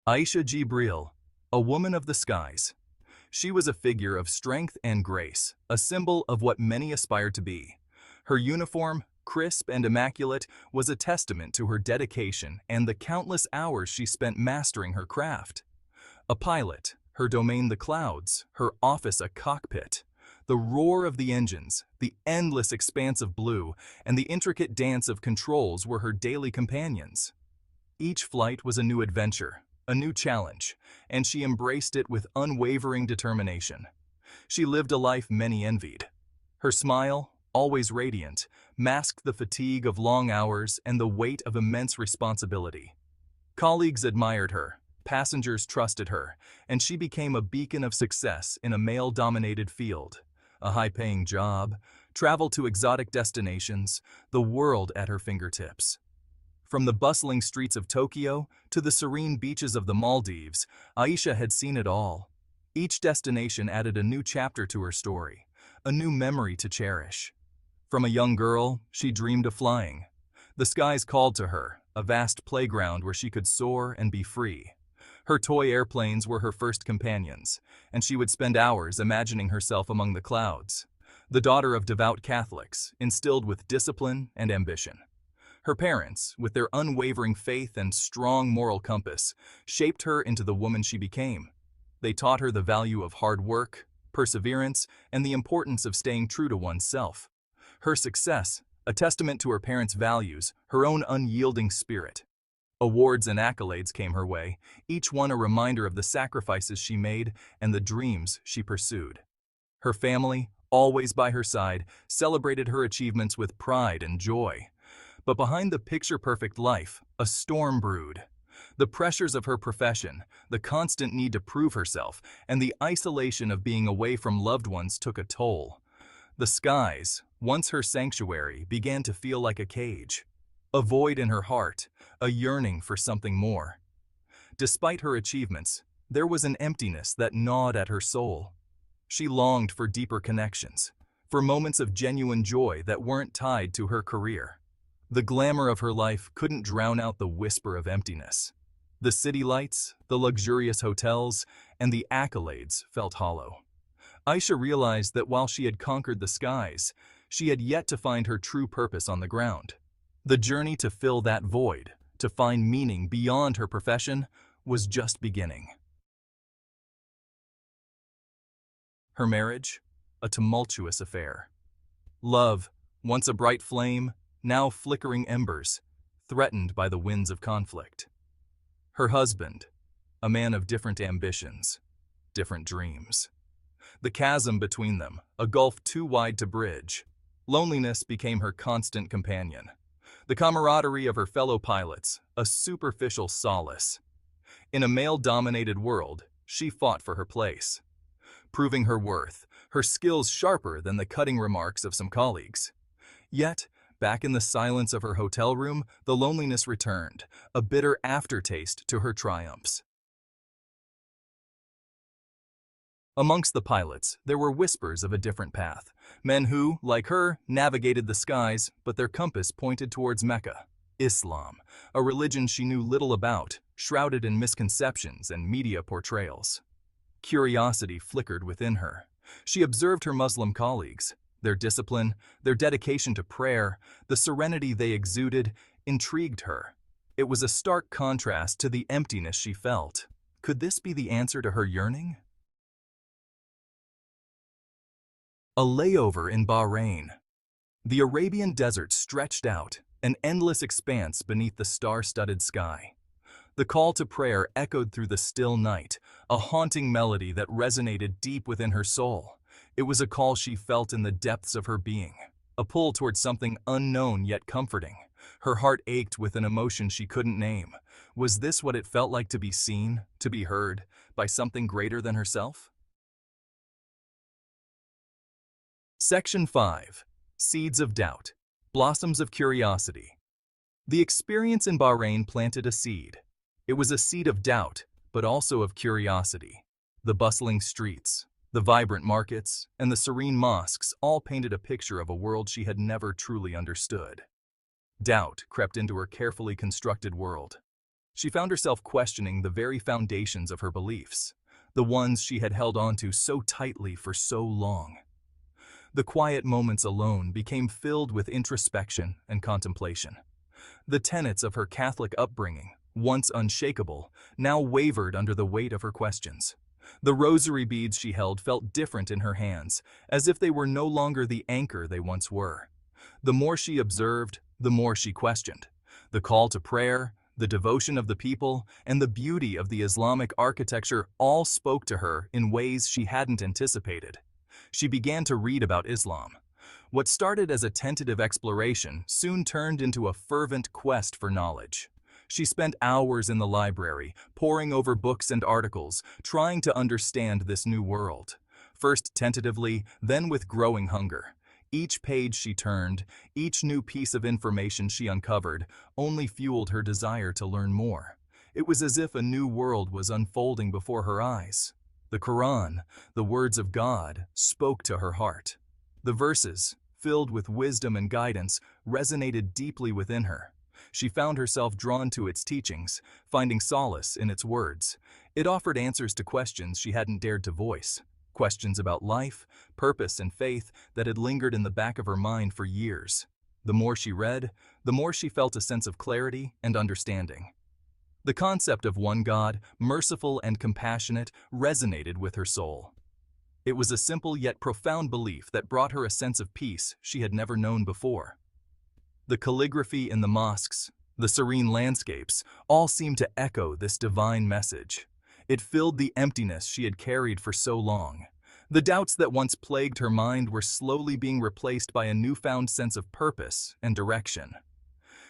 Aisha Jibril, a woman of the skies. She was a figure of strength and grace, a symbol of what many aspire to be. Her uniform, crisp and immaculate, was a testament to her dedication and the countless hours she spent mastering her craft. A pilot, her domain the clouds, her office a cockpit. The roar of the engines, the endless expanse of blue, and the intricate dance of controls were her daily companions. Each flight was a new adventure, a new challenge, and she embraced it with unwavering determination. She lived a life many envied. Her smile, always radiant, masked the fatigue of long hours and the weight of immense responsibility. Colleagues admired her, passengers trusted her, and she became a beacon of success in a male-dominated field. A high-paying job, travel to exotic destinations, the world at her fingertips. From the bustling streets of Tokyo to the serene beaches of the Maldives, Aisha had seen it all. Each destination added a new chapter to her story, a new memory to cherish. From a young girl, she dreamed of flying. The skies called to her, a vast playground where she could soar and be free. Her toy airplanes were her first companions, and she would spend hours imagining herself among the clouds. The daughter of devout Catholics, instilled with discipline and ambition. Her parents, with their unwavering faith and strong moral compass, shaped her into the woman she became. They taught her the value of hard work, perseverance, and the importance of staying true to oneself. Her success, a testament to her parents' values, her own unyielding spirit. Awards and accolades came her way, each one a reminder of the sacrifices she made and the dreams she pursued. Her family, always by her side, celebrated her achievements with pride and joy. But behind the picture-perfect life, a storm brewed. The pressures of her profession, the constant need to prove herself, and the isolation of being away from loved ones took a toll. The skies, once her sanctuary, began to feel like a cage. A void in her heart, a yearning for something more. Despite her achievements, there was an emptiness that gnawed at her soul. She longed for deeper connections, for moments of genuine joy that weren't tied to her career. The glamour of her life couldn't drown out the whisper of emptiness. The city lights, the luxurious hotels, and the accolades felt hollow. Aisha realized that while she had conquered the skies, she had yet to find her true purpose on the ground. The journey to fill that void, to find meaning beyond her profession, was just beginning. Her marriage, a tumultuous affair. Love, once a bright flame, now flickering embers, threatened by the winds of conflict. Her husband, a man of different ambitions, different dreams. The chasm between them, a gulf too wide to bridge. Loneliness became her constant companion. The camaraderie of her fellow pilots, a superficial solace. In a male-dominated world, she fought for her place, proving her worth, her skills sharper than the cutting remarks of some colleagues. Yet, back in the silence of her hotel room, the loneliness returned, a bitter aftertaste to her triumphs. Amongst the pilots, there were whispers of a different path. Men who, like her, navigated the skies, but their compass pointed towards Mecca, Islam, a religion she knew little about, shrouded in misconceptions and media portrayals. Curiosity flickered within her. She observed her Muslim colleagues. Their discipline, their dedication to prayer, the serenity they exuded, intrigued her. It was a stark contrast to the emptiness she felt. Could this be the answer to her yearning? A layover in Bahrain. The Arabian desert stretched out, an endless expanse beneath the star-studded sky. The call to prayer echoed through the still night, a haunting melody that resonated deep within her soul. It was a call she felt in the depths of her being, a pull towards something unknown yet comforting. Her heart ached with an emotion she couldn't name. Was this what it felt like to be seen, to be heard, by something greater than herself? Section 5. Seeds of Doubt. Blossoms of Curiosity. The experience in Bahrain planted a seed. It was a seed of doubt, but also of curiosity. The bustling streets, the vibrant markets, and the serene mosques all painted a picture of a world she had never truly understood. Doubt crept into her carefully constructed world. she found herself questioning the very foundations of her beliefs, the ones she had held onto so tightly for so long. The quiet moments alone became filled with introspection and contemplation. The tenets of her Catholic upbringing, once unshakable, now wavered under the weight of her questions. The rosary beads she held felt different in her hands, as if they were no longer the anchor they once were. The more she observed, the more she questioned. The call to prayer, the devotion of the people, and the beauty of the Islamic architecture all spoke to her in ways she hadn't anticipated. She began to read about Islam. What started as a tentative exploration soon turned into a fervent quest for knowledge. She spent hours in the library, poring over books and articles, trying to understand this new world. First tentatively, then with growing hunger. Each page she turned, each new piece of information she uncovered, only fueled her desire to learn more. It was as if a new world was unfolding before her eyes. The Quran, the words of God, spoke to her heart. The verses, filled with wisdom and guidance, resonated deeply within her. She found herself drawn to its teachings, finding solace in its words. It offered answers to questions she hadn't dared to voice. Questions about life, purpose, and faith that had lingered in the back of her mind for years. The more she read, the more she felt a sense of clarity and understanding. The concept of one God, merciful and compassionate, resonated with her soul. It was a simple yet profound belief that brought her a sense of peace she had never known before. The calligraphy in the mosques, the serene landscapes, all seemed to echo this divine message. It filled the emptiness she had carried for so long. The doubts that once plagued her mind were slowly being replaced by a newfound sense of purpose and direction.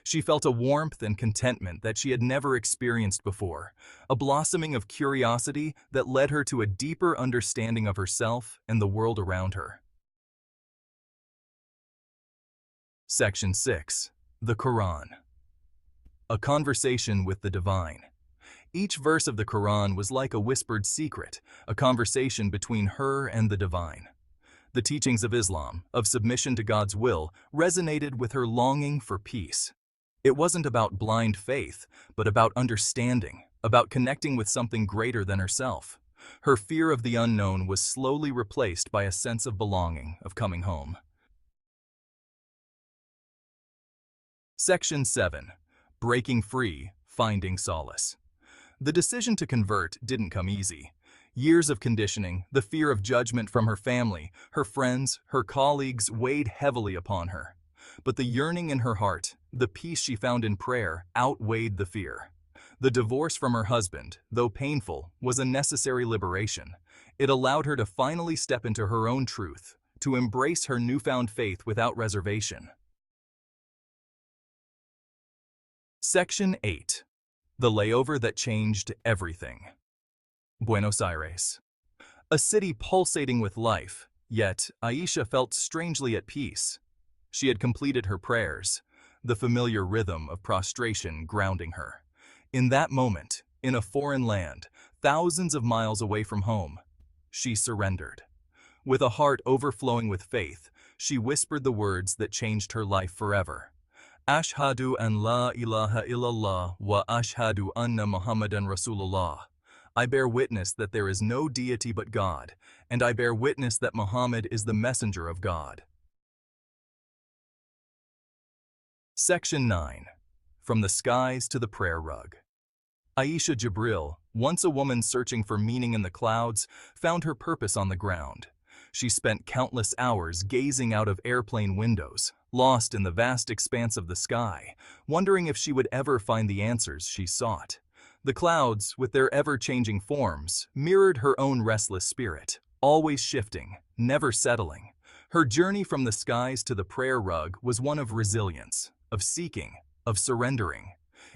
She felt a warmth and contentment that she had never experienced before, a blossoming of curiosity that led her to a deeper understanding of herself and the world around her. Section 6. The Quran. A conversation with the divine. Each verse of the Quran was like a whispered secret, a conversation between her and the divine. The teachings of Islam, of submission to God's will, resonated with her longing for peace. It wasn't about blind faith, but about understanding, about connecting with something greater than herself. Her fear of the unknown was slowly replaced by a sense of belonging, of coming home. Section 7. Breaking free, finding solace. The decision to convert didn't come easy. Years of conditioning, the fear of judgment from her family, her friends, her colleagues weighed heavily upon her. But the yearning in her heart, the peace she found in prayer, outweighed the fear. The divorce from her husband, though painful, was a necessary liberation. It allowed her to finally step into her own truth, to embrace her newfound faith without reservation. Section 8. The layover that changed everything. Buenos Aires. A city pulsating with life, yet Aisha felt strangely at peace. She had completed her prayers, the familiar rhythm of prostration grounding her. In that moment, in a foreign land, thousands of miles away from home, she surrendered. With a heart overflowing with faith, she whispered the words that changed her life forever. Ashhadu an la ilaha illallah wa ashhadu anna Muhammadan Rasulullah. I bear witness that there is no deity but God, and I bear witness that Muhammad is the messenger of God. Section 9. From the skies to the prayer rug. Aisha Jibril, once a woman searching for meaning in the clouds, found her purpose on the ground. She spent countless hours gazing out of airplane windows, lost in the vast expanse of the sky, wondering if she would ever find the answers she sought. The clouds, with their ever-changing forms, mirrored her own restless spirit, always shifting, never settling. Her journey from the skies to the prayer rug was one of resilience, of seeking, of surrendering.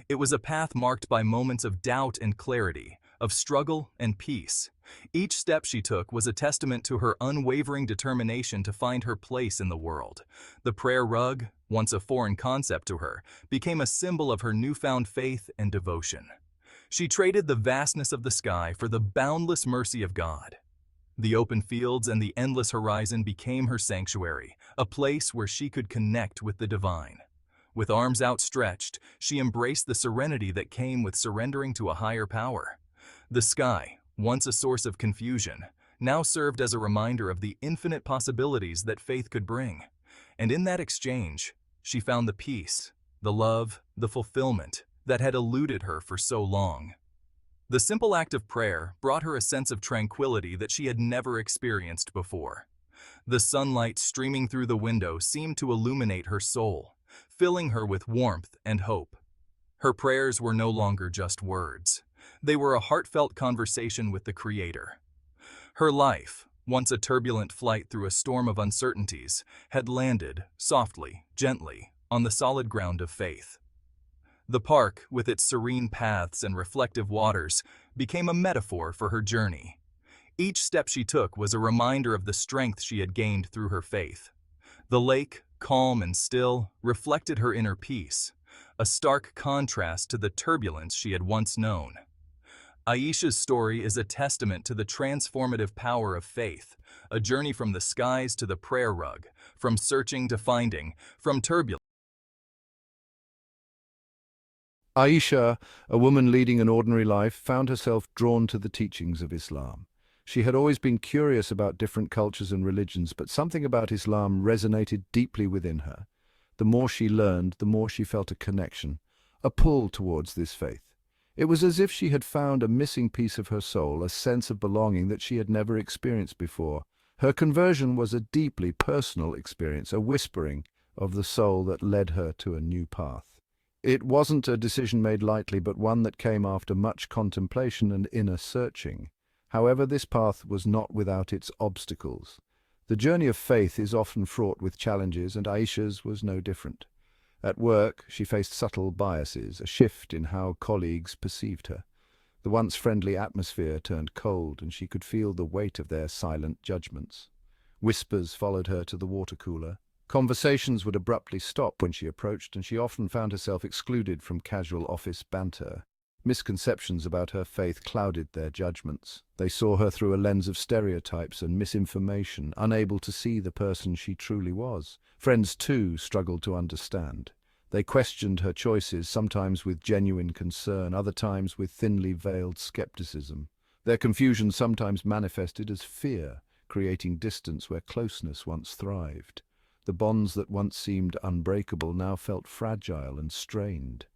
It was a path marked by moments of doubt and clarity, of struggle and peace. Each step she took was a testament to her unwavering determination to find her place in the world. The prayer rug, once a foreign concept to her, became a symbol of her newfound faith and devotion. She traded the vastness of the sky for the boundless mercy of God. The open fields and the endless horizon became her sanctuary, a place where she could connect with the divine. With arms outstretched, she embraced the serenity that came with surrendering to a higher power. The sky, once a source of confusion, now served as a reminder of the infinite possibilities that faith could bring. And in that exchange, she found the peace, the love, the fulfillment that had eluded her for so long. The simple act of prayer brought her a sense of tranquility that she had never experienced before. The sunlight streaming through the window seemed to illuminate her soul, filling her with warmth and hope. Her prayers were no longer just words. They were a heartfelt conversation with the Creator. Her life, once a turbulent flight through a storm of uncertainties, had landed, softly, gently, on the solid ground of faith. The park, with its serene paths and reflective waters, became a metaphor for her journey. Each step she took was a reminder of the strength she had gained through her faith. The lake, calm and still, reflected her inner peace, a stark contrast to the turbulence she had once known. Aisha's story is a testament to the transformative power of faith, a journey from the skies to the prayer rug, from searching to finding, from turbulence. Aisha, a woman leading an ordinary life, found herself drawn to the teachings of Islam. She had always been curious about different cultures and religions, but something about Islam resonated deeply within her. The more she learned, the more she felt a connection, a pull towards this faith. It was as if she had found a missing piece of her soul, a sense of belonging that she had never experienced before. Her conversion was a deeply personal experience, a whispering of the soul that led her to a new path. It wasn't a decision made lightly, but one that came after much contemplation and inner searching. However, this path was not without its obstacles. The journey of faith is often fraught with challenges, and Aisha's was no different. At work, she faced subtle biases, a shift in how colleagues perceived her. The once friendly atmosphere turned cold, and she could feel the weight of their silent judgments. Whispers followed her to the water cooler. Conversations would abruptly stop when she approached, and she often found herself excluded from casual office banter. Misconceptions about her faith clouded their judgments. They saw her through a lens of stereotypes and misinformation, unable to see the person she truly was. Friends, too, struggled to understand. They questioned her choices, sometimes with genuine concern, other times with thinly veiled skepticism. Their confusion sometimes manifested as fear, creating distance where closeness once thrived. The bonds that once seemed unbreakable now felt fragile and strained.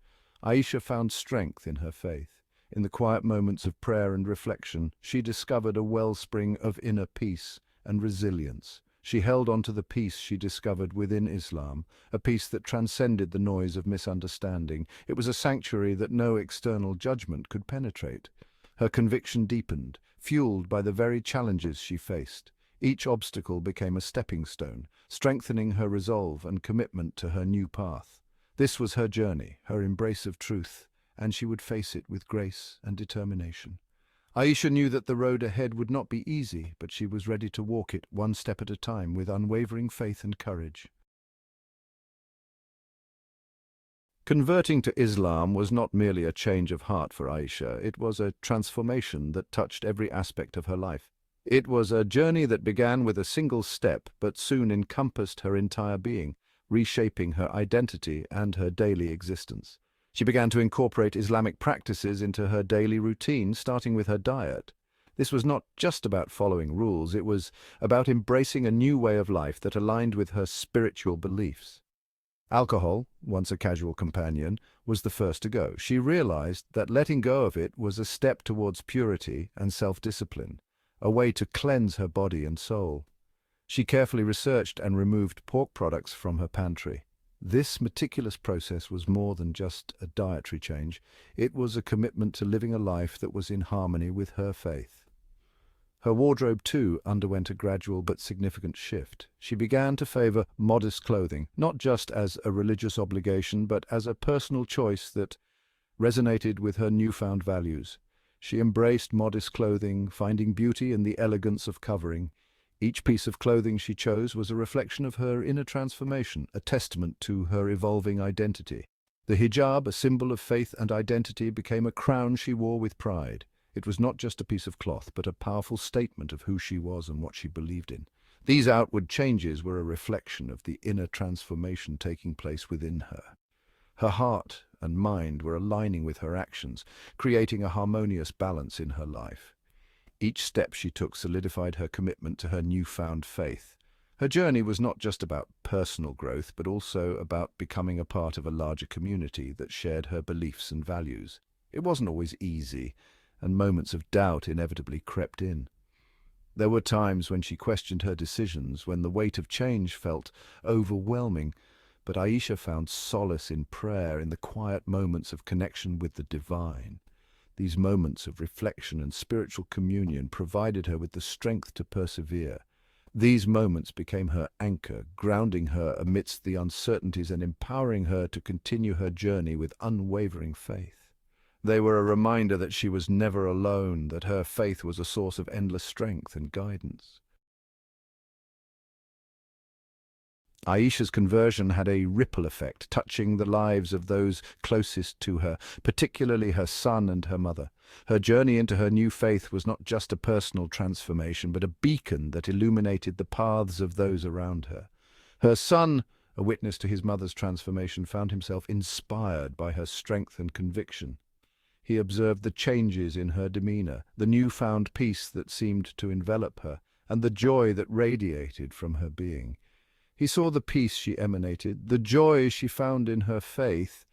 Aisha found strength in her faith. In the quiet moments of prayer and reflection, she discovered a wellspring of inner peace and resilience. She held on to the peace she discovered within Islam, a peace that transcended the noise of misunderstanding. It was a sanctuary that no external judgment could penetrate. Her conviction deepened, fueled by the very challenges she faced. Each obstacle became a stepping stone, strengthening her resolve and commitment to her new path. This was her journey, her embrace of truth, and she would face it with grace and determination. Aisha knew that the road ahead would not be easy, but she was ready to walk it one step at a time with unwavering faith and courage. Converting to Islam was not merely a change of heart for Aisha, it was a transformation that touched every aspect of her life. It was a journey that began with a single step, but soon encompassed her entire being, reshaping her identity and her daily existence. She began to incorporate Islamic practices into her daily routine, starting with her diet. This was not just about following rules, it was about embracing a new way of life that aligned with her spiritual beliefs. Alcohol, once a casual companion, was the first to go. She realized that letting go of it was a step towards purity and self-discipline, a way to cleanse her body and soul. She carefully researched and removed pork products from her pantry. This meticulous process was more than just a dietary change. It was a commitment to living a life that was in harmony with her faith. Her wardrobe, too, underwent a gradual but significant shift. She began to favor modest clothing, not just as a religious obligation, but as a personal choice that resonated with her newfound values. She embraced modest clothing, finding beauty in the elegance of covering. Each piece of clothing she chose was a reflection of her inner transformation, a testament to her evolving identity. The hijab, a symbol of faith and identity, became a crown she wore with pride. It was not just a piece of cloth, but a powerful statement of who she was and what she believed in. These outward changes were a reflection of the inner transformation taking place within her. Her heart and mind were aligning with her actions, creating a harmonious balance in her life. Each step she took solidified her commitment to her newfound faith. Her journey was not just about personal growth, but also about becoming a part of a larger community that shared her beliefs and values. It wasn't always easy, and moments of doubt inevitably crept in. There were times when she questioned her decisions, when the weight of change felt overwhelming, but Aisha found solace in prayer, in the quiet moments of connection with the divine. These moments of reflection and spiritual communion provided her with the strength to persevere. These moments became her anchor, grounding her amidst the uncertainties and empowering her to continue her journey with unwavering faith. They were a reminder that she was never alone, that her faith was a source of endless strength and guidance. Aisha's conversion had a ripple effect, touching the lives of those closest to her, particularly her son and her mother. Her journey into her new faith was not just a personal transformation, but a beacon that illuminated the paths of those around her. Her son, a witness to his mother's transformation, found himself inspired by her strength and conviction. He observed the changes in her demeanor, the newfound peace that seemed to envelop her, and the joy that radiated from her being. He saw the peace she emanated, the joy she found in her faith,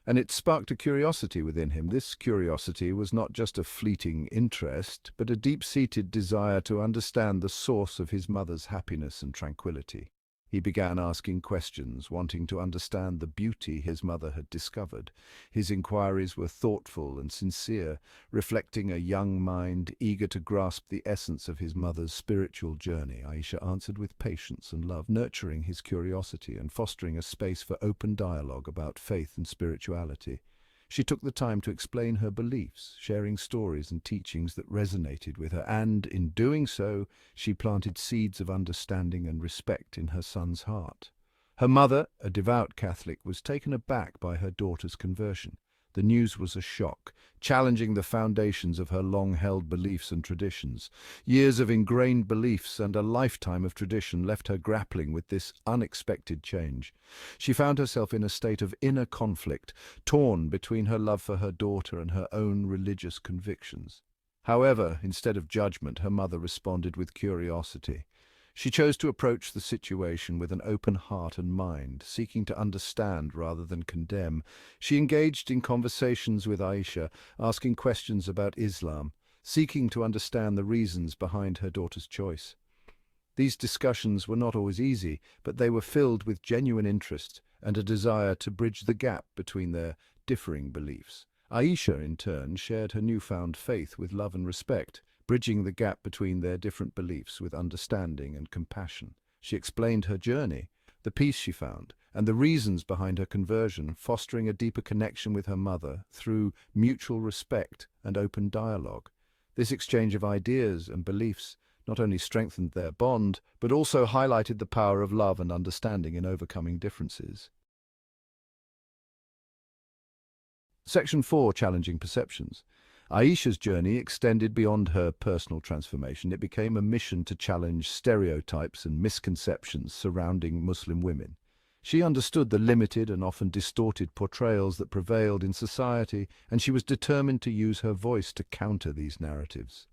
and it sparked a curiosity within him. This curiosity was not just a fleeting interest, but a deep-seated desire to understand the source of his mother's happiness and tranquility. He began asking questions, wanting to understand the beauty his mother had discovered. His inquiries were thoughtful and sincere, reflecting a young mind eager to grasp the essence of his mother's spiritual journey. Aisha answered with patience and love, nurturing his curiosity and fostering a space for open dialogue about faith and spirituality. She took the time to explain her beliefs, sharing stories and teachings that resonated with her, and, in doing so, she planted seeds of understanding and respect in her son's heart. Her mother, a devout Catholic, was taken aback by her daughter's conversion. The news was a shock, challenging the foundations of her long-held beliefs and traditions. Years of ingrained beliefs and a lifetime of tradition left her grappling with this unexpected change. She found herself in a state of inner conflict, torn between her love for her daughter and her own religious convictions. However, instead of judgment, her mother responded with curiosity. She chose to approach the situation with an open heart and mind, seeking to understand rather than condemn. She engaged in conversations with Aisha, asking questions about Islam, seeking to understand the reasons behind her daughter's choice. These discussions were not always easy, but they were filled with genuine interest and a desire to bridge the gap between their differing beliefs. Aisha, in turn, shared her newfound faith with love and respect, bridging the gap between their different beliefs with understanding and compassion. She explained her journey, the peace she found, and the reasons behind her conversion, fostering a deeper connection with her mother through mutual respect and open dialogue. This exchange of ideas and beliefs not only strengthened their bond, but also highlighted the power of love and understanding in overcoming differences. Section 4. Challenging perceptions. Aisha's journey extended beyond her personal transformation. It became a mission to challenge stereotypes and misconceptions surrounding Muslim women. She understood the limited and often distorted portrayals that prevailed in society, and she was determined to use her voice to counter these narratives.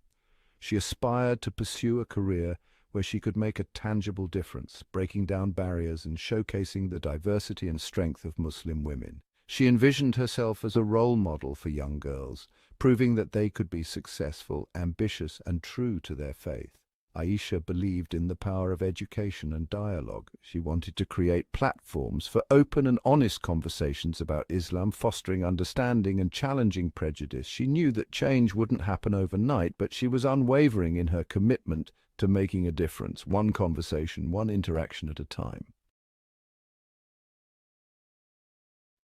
She aspired to pursue a career where she could make a tangible difference, breaking down barriers and showcasing the diversity and strength of Muslim women. She envisioned herself as a role model for young girls, proving that they could be successful, ambitious, and true to their faith. Aisha believed in the power of education and dialogue. She wanted to create platforms for open and honest conversations about Islam, fostering understanding and challenging prejudice. She knew that change wouldn't happen overnight, but she was unwavering in her commitment to making a difference, one conversation, one interaction at a time.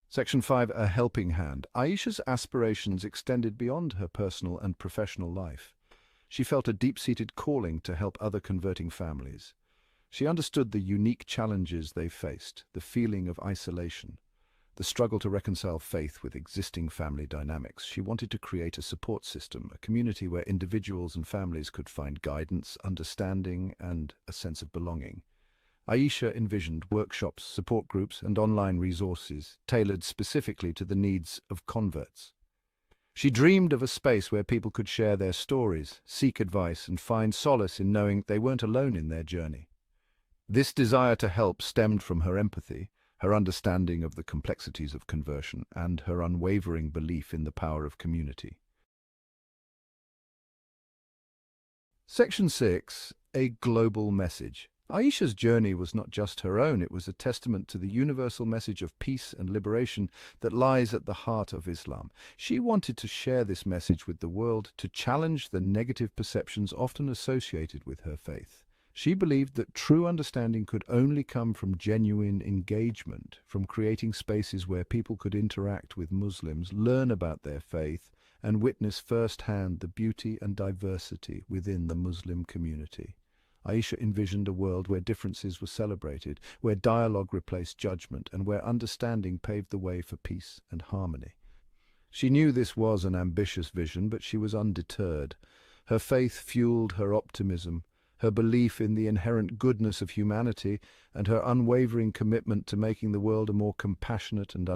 Section 5. A helping hand. Aisha's aspirations extended beyond her personal and professional life. She felt a deep-seated calling to help other converting families. She understood the unique challenges they faced, the feeling of isolation, the struggle to reconcile faith with existing family dynamics. She wanted to create a support system, a community where individuals and families could find guidance, understanding, and a sense of belonging. Aisha envisioned workshops, support groups, and online resources tailored specifically to the needs of converts. She dreamed of a space where people could share their stories, seek advice, and find solace in knowing they weren't alone in their journey. This desire to help stemmed from her empathy, her understanding of the complexities of conversion, and her unwavering belief in the power of community. Section 6. A global message. Aisha's journey was not just her own, it was a testament to the universal message of peace and liberation that lies at the heart of Islam. She wanted to share this message with the world, to challenge the negative perceptions often associated with her faith. She believed that true understanding could only come from genuine engagement, from creating spaces where people could interact with Muslims, learn about their faith, and witness firsthand the beauty and diversity within the Muslim community. Aisha envisioned a world where differences were celebrated, where dialogue replaced judgment, and where understanding paved the way for peace and harmony. She knew this was an ambitious vision, but she was undeterred. Her faith fueled her optimism, her belief in the inherent goodness of humanity, and her unwavering commitment to making the world a more compassionate and